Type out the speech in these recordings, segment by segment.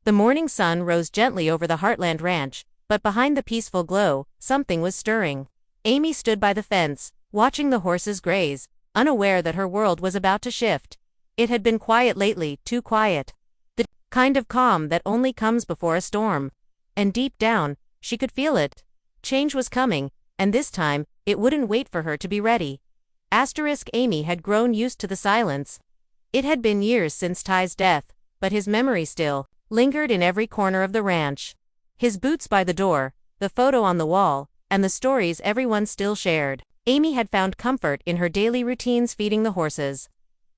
The morning sun rose gently over the Heartland Ranch, but behind the peaceful glow, something was stirring. Amy stood by the fence, watching the horses graze, unaware that her world was about to shift. It had been quiet lately, too quiet. The kind of calm that only comes before a storm. And deep down, she could feel it. Change was coming, and this time, it wouldn't wait for her to be ready. Amy had grown used to the silence. It had been years since Ty's death, but his memory still lingered in every corner of the ranch. His boots by the door, the photo on the wall, and the stories everyone still shared. Amy had found comfort in her daily routines, feeding the horses,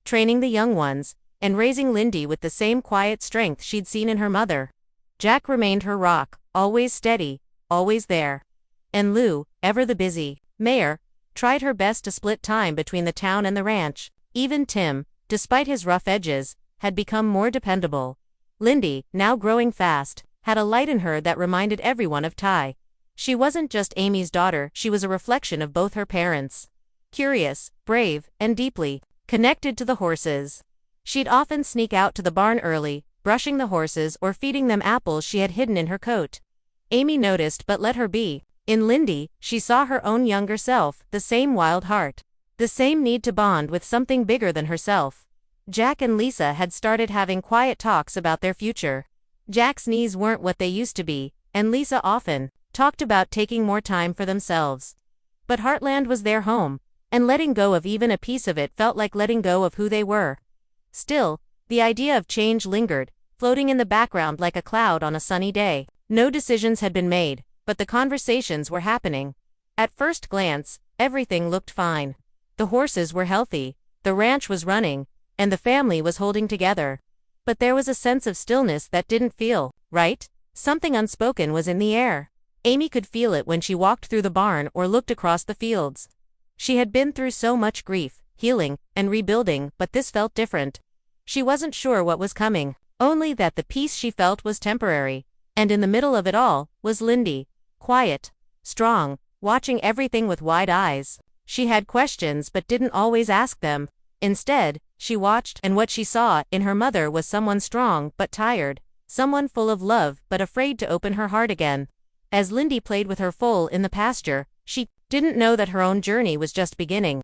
training the young ones, and raising Lindy with the same quiet strength she'd seen in her mother. Jack remained her rock, always steady, always there. And Lou, ever the busy mayor, tried her best to split time between the town and the ranch. Even Tim, despite his rough edges, had become more dependable. Lindy, now growing fast, had a light in her that reminded everyone of Ty. She wasn't just Amy's daughter, she was a reflection of both her parents. Curious, brave, and deeply connected to the horses. She'd often sneak out to the barn early, brushing the horses or feeding them apples she had hidden in her coat. Amy noticed but let her be. In Lindy, she saw her own younger self, the same wild heart, the same need to bond with something bigger than herself. Jack and Lisa had started having quiet talks about their future. Jack's knees weren't what they used to be, and Lisa often talked about taking more time for themselves. But Heartland was their home, and letting go of even a piece of it felt like letting go of who they were. Still, the idea of change lingered, floating in the background like a cloud on a sunny day. No decisions had been made, but the conversations were happening. At first glance, everything looked fine. The horses were healthy, the ranch was running, and the family was holding together. But there was a sense of stillness that didn't feel right. Something unspoken was in the air. Amy could feel it when she walked through the barn or looked across the fields. She had been through so much grief, healing, and rebuilding, but this felt different. She wasn't sure what was coming, only that the peace she felt was temporary. And in the middle of it all, was Lindy. Quiet, strong, watching everything with wide eyes. She had questions but didn't always ask them. Instead, she watched, and what she saw in her mother was someone strong but tired, someone full of love but afraid to open her heart again. As Lindy played with her foal in the pasture, she didn't know that her own journey was just beginning.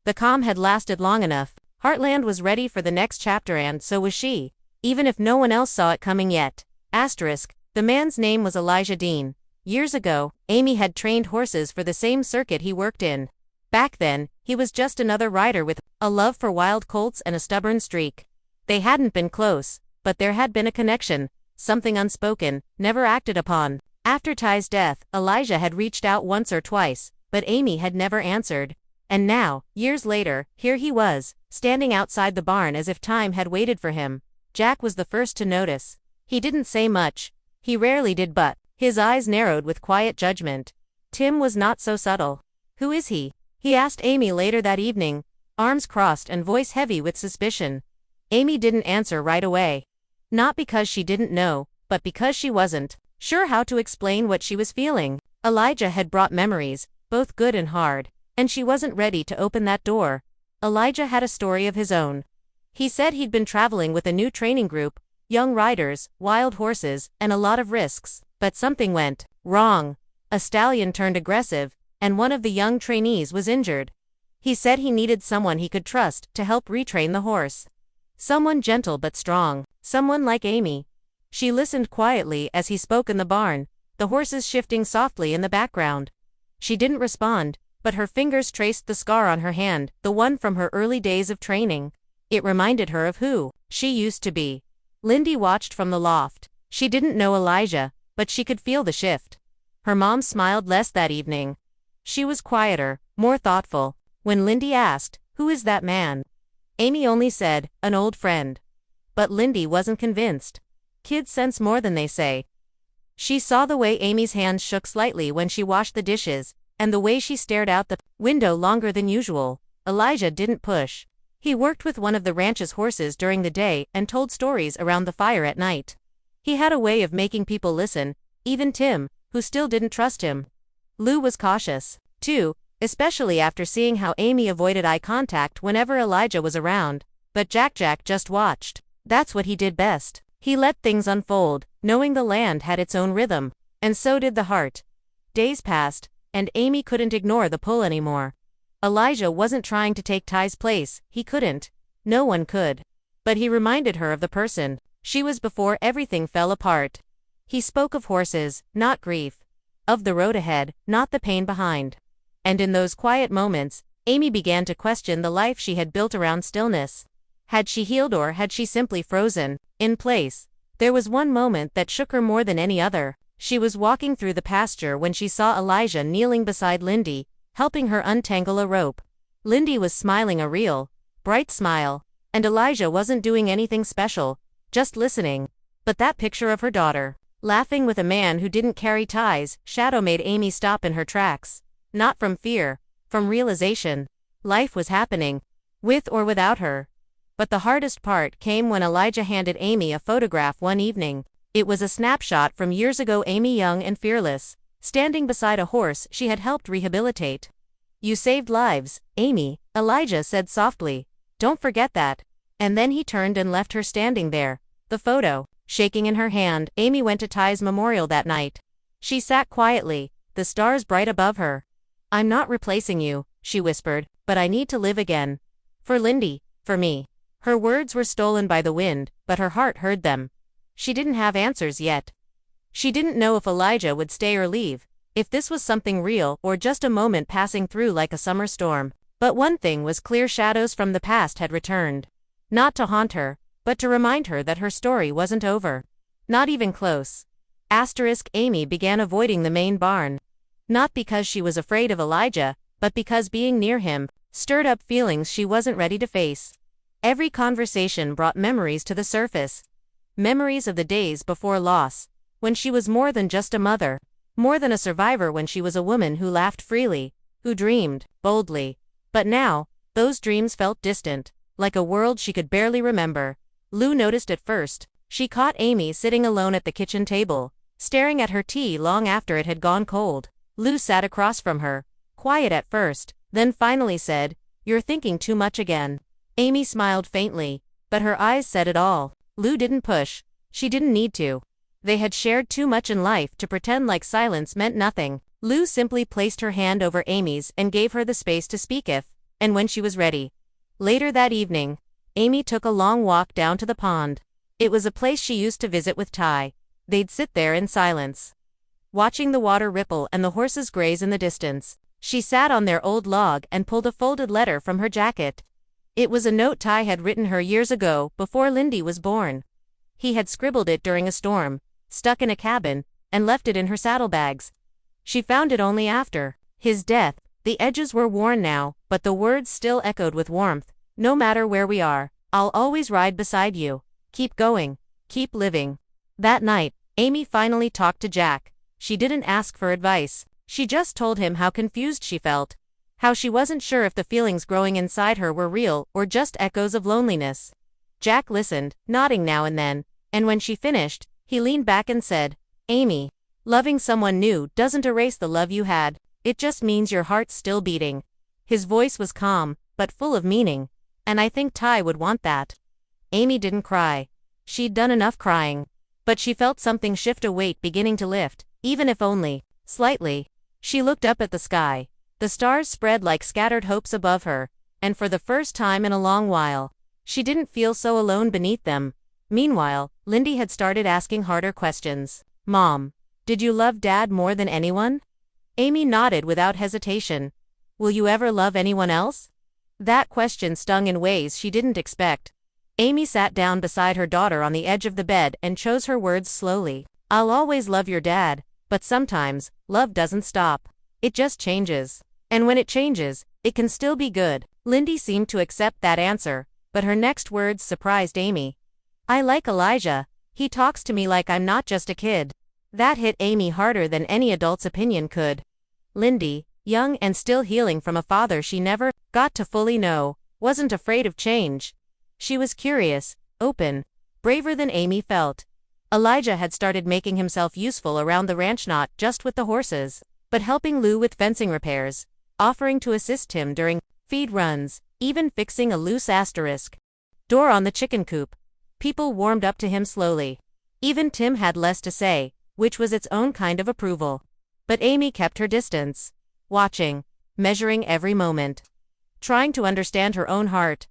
The calm had lasted long enough. Heartland was ready for the next chapter, and so was she, even if no one else saw it coming yet. The man's name was Elijah Dean. Years ago, Amy had trained horses for the same circuit he worked in. Back then, he was just another rider with a love for wild colts and a stubborn streak. They hadn't been close, but there had been a connection, something unspoken, never acted upon. After Ty's death, Elijah had reached out once or twice, but Amy had never answered. And now, years later, here he was, standing outside the barn as if time had waited for him. Jack was the first to notice. He didn't say much. He rarely did, but his eyes narrowed with quiet judgment. Tim was not so subtle. "Who is he?" he asked Amy later that evening, arms crossed and voice heavy with suspicion. Amy didn't answer right away. Not because she didn't know, but because she wasn't sure how to explain what she was feeling. Elijah had brought memories, both good and hard, and she wasn't ready to open that door. Elijah had a story of his own. He said he'd been traveling with a new training group, young riders, wild horses, and a lot of risks. But something went wrong. A stallion turned aggressive, and one of the young trainees was injured. He said he needed someone he could trust to help retrain the horse. Someone gentle but strong, someone like Amy. She listened quietly as he spoke in the barn, the horses shifting softly in the background. She didn't respond, but her fingers traced the scar on her hand, the one from her early days of training. It reminded her of who she used to be. Lindy watched from the loft. She didn't know Elijah, but she could feel the shift. Her mom smiled less that evening. She was quieter, more thoughtful. When Lindy asked, "Who is that man?" Amy only said, "An old friend." But Lindy wasn't convinced. Kids sense more than they say. She saw the way Amy's hands shook slightly when she washed the dishes, and the way she stared out the window longer than usual. Elijah didn't push. He worked with one of the ranch's horses during the day and told stories around the fire at night. He had a way of making people listen, even Tim, who still didn't trust him. Lou was cautious, too, especially after seeing how Amy avoided eye contact whenever Elijah was around. But Jack just watched. That's what he did best. He let things unfold, knowing the land had its own rhythm. And so did the heart. Days passed, and Amy couldn't ignore the pull anymore. Elijah wasn't trying to take Ty's place, he couldn't. No one could. But he reminded her of the person she was before everything fell apart. He spoke of horses, not grief. Of the road ahead, not the pain behind. And in those quiet moments, Amy began to question the life she had built around stillness. Had she healed, or had she simply frozen in place? There was one moment that shook her more than any other. She was walking through the pasture when she saw Elijah kneeling beside Lindy, helping her untangle a rope. Lindy was smiling a real, bright smile, and Elijah wasn't doing anything special, just listening. But that picture of her daughter, laughing with a man who didn't carry Ty's shadow, made Amy stop in her tracks. Not from fear, from realization. Life was happening, with or without her. But the hardest part came when Elijah handed Amy a photograph one evening. It was a snapshot from years ago, Amy young and fearless, standing beside a horse she had helped rehabilitate. "You saved lives, Amy," Elijah said softly. "Don't forget that." And then he turned and left her standing there, the photo shaking in her hand. Amy went to Ty's memorial that night. She sat quietly, the stars bright above her. "I'm not replacing you," she whispered, "but I need to live again. For Lindy, for me." Her words were stolen by the wind, but her heart heard them. She didn't have answers yet. She didn't know if Elijah would stay or leave, if this was something real or just a moment passing through like a summer storm. But one thing was clear: shadows from the past had returned. Not to haunt her, but to remind her that her story wasn't over. Not even close. Amy began avoiding the main barn. Not because she was afraid of Elijah, but because being near him stirred up feelings she wasn't ready to face. Every conversation brought memories to the surface. Memories of the days before loss, when she was more than just a mother, more than a survivor, when she was a woman who laughed freely, who dreamed boldly. But now, those dreams felt distant, like a world she could barely remember. Lou noticed at first. She caught Amy sitting alone at the kitchen table, staring at her tea long after it had gone cold. Lou sat across from her, quiet at first, then finally said, "You're thinking too much again." Amy smiled faintly, but her eyes said it all. Lou didn't push. She didn't need to. They had shared too much in life to pretend like silence meant nothing. Lou simply placed her hand over Amy's and gave her the space to speak if and when she was ready. Later that evening, Amy took a long walk down to the pond. It was a place she used to visit with Ty. They'd sit there in silence, watching the water ripple and the horses graze in the distance. She sat on their old log and pulled a folded letter from her jacket. It was a note Ty had written her years ago, before Lindy was born. He had scribbled it during a storm, stuck in a cabin, and left it in her saddlebags. She found it only after his death. The edges were worn now, but the words still echoed with warmth. "No matter where we are, I'll always ride beside you. Keep going. Keep living." That night, Amy finally talked to Jack. She didn't ask for advice. She just told him how confused she felt. How she wasn't sure if the feelings growing inside her were real or just echoes of loneliness. Jack listened, nodding now and then, and when she finished, he leaned back and said, "Amy, loving someone new doesn't erase the love you had. It just means your heart's still beating." His voice was calm, but full of meaning. "And I think Ty would want that." Amy didn't cry. She'd done enough crying. But she felt something shift, a weight beginning to lift, even if only slightly. She looked up at the sky. The stars spread like scattered hopes above her, and for the first time in a long while, she didn't feel so alone beneath them. Meanwhile, Lindy had started asking harder questions. "Mom, did you love Dad more than anyone?" Amy nodded without hesitation. "Will you ever love anyone else?" That question stung in ways she didn't expect. Amy sat down beside her daughter on the edge of the bed and chose her words slowly. "I'll always love your dad, but sometimes, love doesn't stop. It just changes. And when it changes, it can still be good." Lindy seemed to accept that answer, but her next words surprised Amy. "I like Elijah. He talks to me like I'm not just a kid." That hit Amy harder than any adult's opinion could. Lindy, young and still healing from a father she never got to fully know, wasn't afraid of change. She was curious, open, braver than Amy felt. Elijah had started making himself useful around the ranch, not just with the horses, but helping Lou with fencing repairs, offering to assist him during feed runs, even fixing a loose asterisk door on the chicken coop. People warmed up to him slowly. Even Tim had less to say, which was its own kind of approval. But Amy kept her distance. Watching. Measuring every moment. Trying to understand her own heart.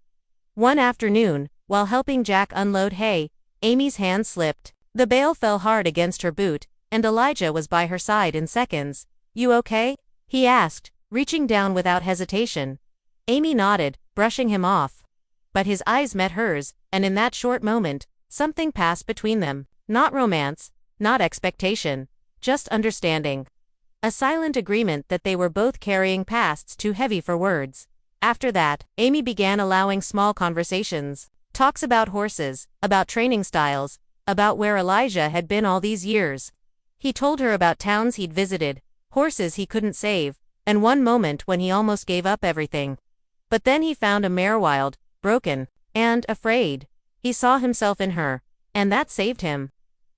One afternoon, while helping Jack unload hay, Amy's hand slipped. The bale fell hard against her boot, and Elijah was by her side in seconds. "You okay?" he asked, reaching down without hesitation. Amy nodded, brushing him off. But his eyes met hers, and in that short moment, something passed between them. Not romance, not expectation, just understanding. A silent agreement that they were both carrying pasts too heavy for words. After that, Amy began allowing small conversations. Talks about horses, about training styles, about where Elijah had been all these years. He told her about towns he'd visited, horses he couldn't save, and one moment when he almost gave up everything. But then he found a mare wild, broken, and afraid. He saw himself in her, and that saved him.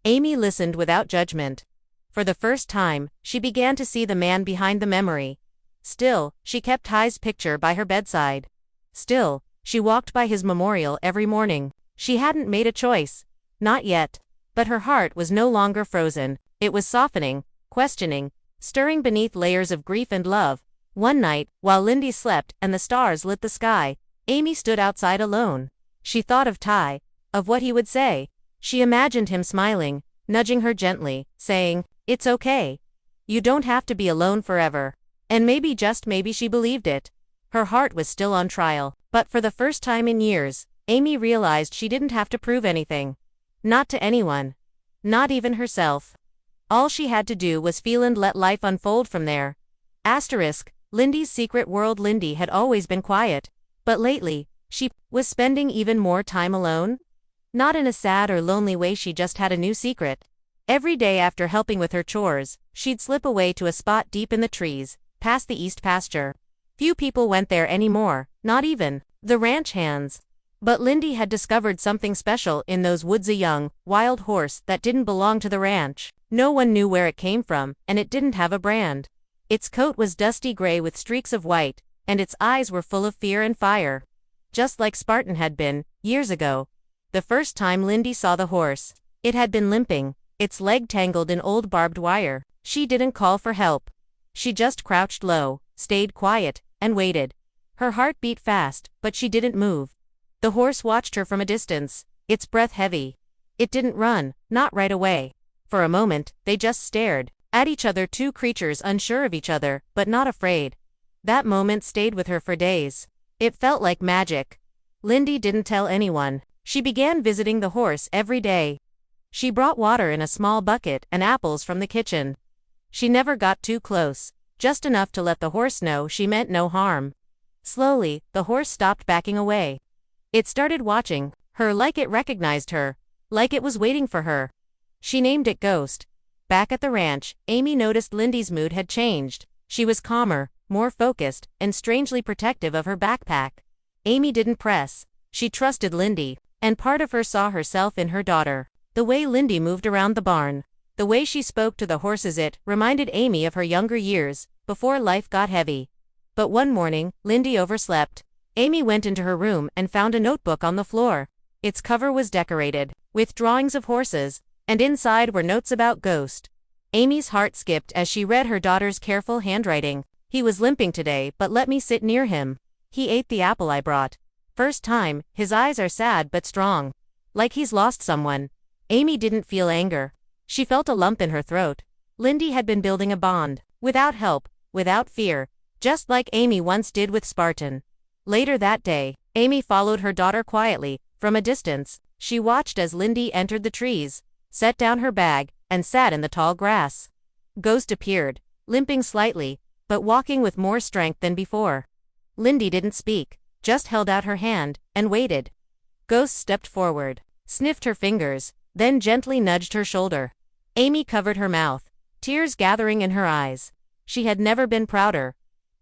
Amy listened without judgment. For the first time, she began to see the man behind the memory. Still, she kept Ty's picture by her bedside. Still, she walked by his memorial every morning. She hadn't made a choice. Not yet. But her heart was no longer frozen. It was softening, questioning, stirring beneath layers of grief and love. One night, while Lindy slept and the stars lit the sky, Amy stood outside alone. She thought of Ty, of what he would say. She imagined him smiling, nudging her gently, saying, "It's okay. You don't have to be alone forever." And maybe, just maybe, she believed it. Her heart was still on trial, but for the first time in years, Amy realized she didn't have to prove anything. Not to anyone. Not even herself. All she had to do was feel and let life unfold from there. Lindy's secret world. Lindy had always been quiet. But lately, she was spending even more time alone. Not in a sad or lonely way, she just had a new secret. Every day after helping with her chores, she'd slip away to a spot deep in the trees, past the east pasture. Few people went there anymore, not even the ranch hands. But Lindy had discovered something special in those woods, a young, wild horse that didn't belong to the ranch. No one knew where it came from, and it didn't have a brand. Its coat was dusty gray with streaks of white, and its eyes were full of fear and fire. Just like Spartan had been, years ago. The first time Lindy saw the horse, it had been limping, its leg tangled in old barbed wire. She didn't call for help. She just crouched low, stayed quiet, and waited. Her heart beat fast, but she didn't move. The horse watched her from a distance, its breath heavy. It didn't run, not right away. For a moment, they just stared at each other, two creatures unsure of each other, but not afraid. That moment stayed with her for days. It felt like magic. Lindy didn't tell anyone. She began visiting the horse every day. She brought water in a small bucket and apples from the kitchen. She never got too close, just enough to let the horse know she meant no harm. Slowly, the horse stopped backing away. It started watching her like it recognized her, like it was waiting for her. She named it Ghost. Back at the ranch, Amy noticed Lindy's mood had changed. She was calmer, more focused, and strangely protective of her backpack. Amy didn't press. She trusted Lindy, and part of her saw herself in her daughter. The way Lindy moved around the barn, the way she spoke to the horses, it reminded Amy of her younger years, before life got heavy. But one morning, Lindy overslept. Amy went into her room and found a notebook on the floor. Its cover was decorated with drawings of horses, and inside were notes about Ghost. Amy's heart skipped as she read her daughter's careful handwriting. "He was limping today, but let me sit near him. He ate the apple I brought. First time, his eyes are sad but strong. Like he's lost someone." Amy didn't feel anger. She felt a lump in her throat. Lindy had been building a bond, without help, without fear, just like Amy once did with Spartan. Later that day, Amy followed her daughter quietly, from a distance. She watched as Lindy entered the trees, set down her bag, and sat in the tall grass. Ghost appeared, limping slightly, but walking with more strength than before. Lindy didn't speak, just held out her hand, and waited. Ghost stepped forward, sniffed her fingers, then gently nudged her shoulder. Amy covered her mouth, tears gathering in her eyes. She had never been prouder.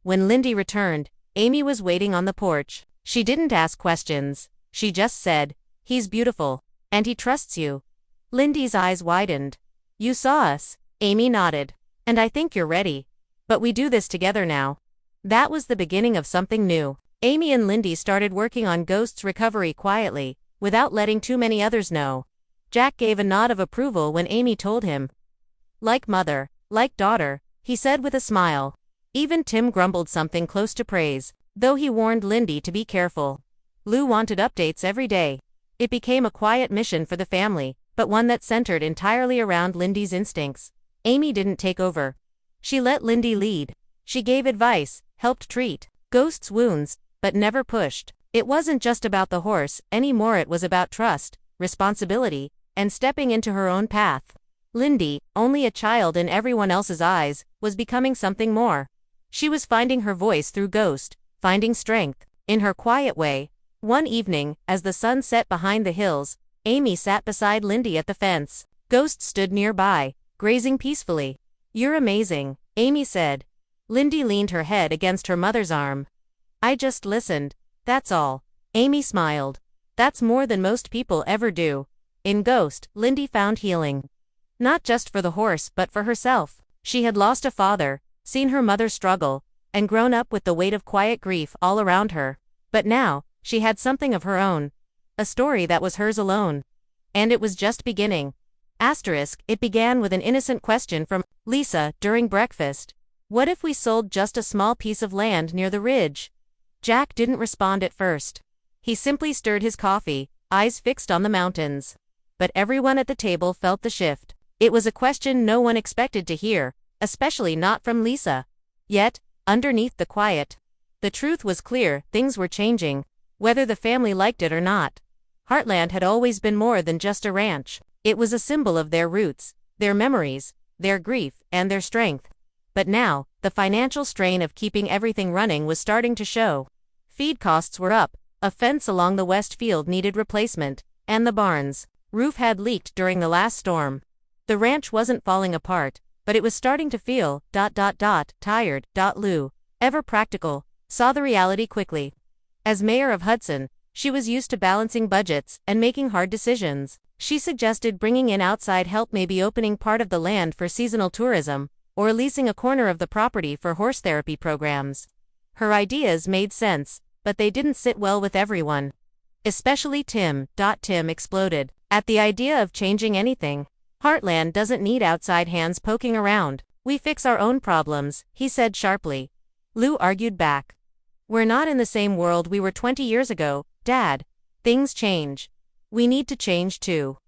When Lindy returned, Amy was waiting on the porch. She didn't ask questions. She just said, "He's beautiful, and he trusts you." Lindy's eyes widened. "You saw us." Amy nodded. "And I think you're ready. But we do this together now." That was the beginning of something new. Amy and Lindy started working on Ghost's recovery quietly, without letting too many others know. Jack gave a nod of approval when Amy told him. Like mother, like daughter, he said with a smile. Even Tim grumbled something close to praise, though he warned Lindy to be careful. Lou wanted updates every day. It became a quiet mission for the family, but one that centered entirely around Lindy's instincts. Amy didn't take over. She let Lindy lead. She gave advice, helped treat Ghost's wounds, but never pushed. It wasn't just about the horse anymore, it was about trust, responsibility, and stepping into her own path. Lindy, only a child in everyone else's eyes, was becoming something more. She was finding her voice through Ghost, finding strength, in her quiet way. One evening, as the sun set behind the hills, Amy sat beside Lindy at the fence. Ghost stood nearby, grazing peacefully. "You're amazing," Amy said. Lindy leaned her head against her mother's arm. "I just listened, that's all." Amy smiled. "That's more than most people ever do." In Ghost, Lindy found healing. Not just for the horse but for herself. She had lost a father, seen her mother struggle, and grown up with the weight of quiet grief all around her. But now, she had something of her own. A story that was hers alone. And it was just beginning. It began with an innocent question from Lisa during breakfast. "What if we sold just a small piece of land near the ridge?" Jack didn't respond at first. He simply stirred his coffee, eyes fixed on the mountains. But everyone at the table felt the shift. It was a question no one expected to hear, especially not from Lisa. Yet, underneath the quiet, the truth was clear: things were changing, whether the family liked it or not. Heartland had always been more than just a ranch. It was a symbol of their roots, their memories, their grief, and their strength. But now, the financial strain of keeping everything running was starting to show. Feed costs were up, a fence along the west field needed replacement, and the barn's roof had leaked during the last storm. The ranch wasn't falling apart, but it was starting to feel tired. Lou, ever practical, saw the reality quickly. As mayor of Hudson, she was used to balancing budgets and making hard decisions. She suggested bringing in outside help, maybe opening part of the land for seasonal tourism, or leasing a corner of the property for horse therapy programs. Her ideas made sense, but they didn't sit well with everyone. Especially Tim. Tim exploded at the idea of changing anything. "Heartland doesn't need outside hands poking around. We fix our own problems," he said sharply. Lou argued back. "We're not in the same world we were 20 years ago, Dad. Things change. We need to change too."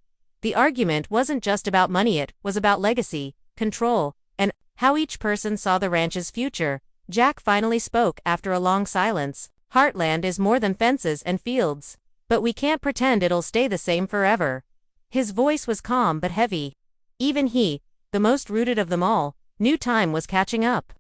The argument wasn't just about money, it was about legacy, control, and how each person saw the ranch's future. Jack finally spoke after a long silence. "Heartland is more than fences and fields. But we can't pretend it'll stay the same forever." His voice was calm but heavy. Even he, the most rooted of them all, knew time was catching up.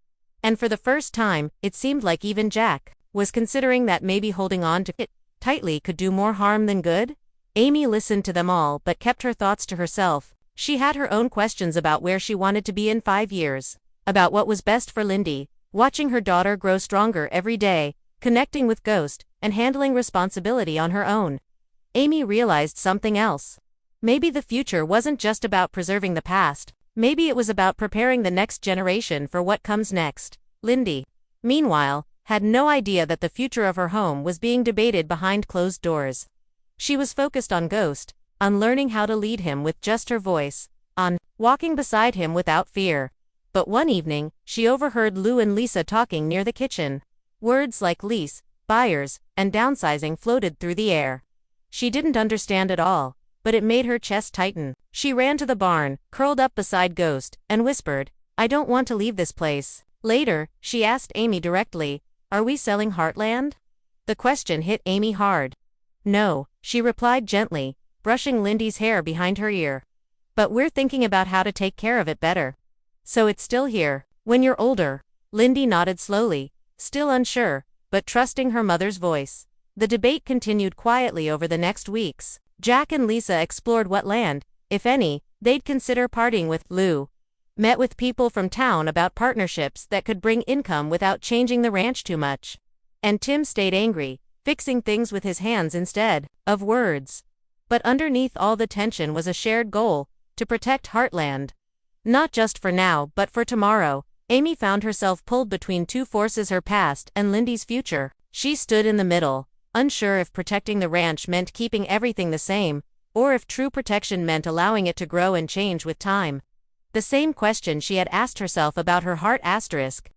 And for the first time, it seemed like even Jack was considering that maybe holding on to it tightly could do more harm than good. Amy listened to them all but kept her thoughts to herself. She had her own questions about where she wanted to be in 5 years, about what was best for Lindy, watching her daughter grow stronger every day, connecting with Ghost, and handling responsibility on her own. Amy realized something else. Maybe the future wasn't just about preserving the past. Maybe it was about preparing the next generation for what comes next. Lindy, meanwhile, had no idea that the future of her home was being debated behind closed doors. She was focused on Ghost, on learning how to lead him with just her voice, on walking beside him without fear. But one evening, she overheard Lou and Lisa talking near the kitchen. Words like lease, buyers, and downsizing floated through the air. She didn't understand it all, but it made her chest tighten. She ran to the barn, curled up beside Ghost, and whispered, "I don't want to leave this place." Later, she asked Amy directly, "Are we selling Heartland?" The question hit Amy hard. "No," she replied gently, brushing Lindy's hair behind her ear. "But we're thinking about how to take care of it better. So it's still here, when you're older." Lindy nodded slowly, still unsure, but trusting her mother's voice. The debate continued quietly over the next weeks. Jack and Lisa explored what land, if any, they'd consider parting with. Lou met with people from town about partnerships that could bring income without changing the ranch too much. And Tim stayed angry, fixing things with his hands instead of words. But underneath all the tension was a shared goal: to protect Heartland. Not just for now, but for tomorrow. Amy found herself pulled between two forces: her past and Lindy's future. She stood in the middle, unsure if protecting the ranch meant keeping everything the same, or if true protection meant allowing it to grow and change with time. The same question she had asked herself about her heart asterisk,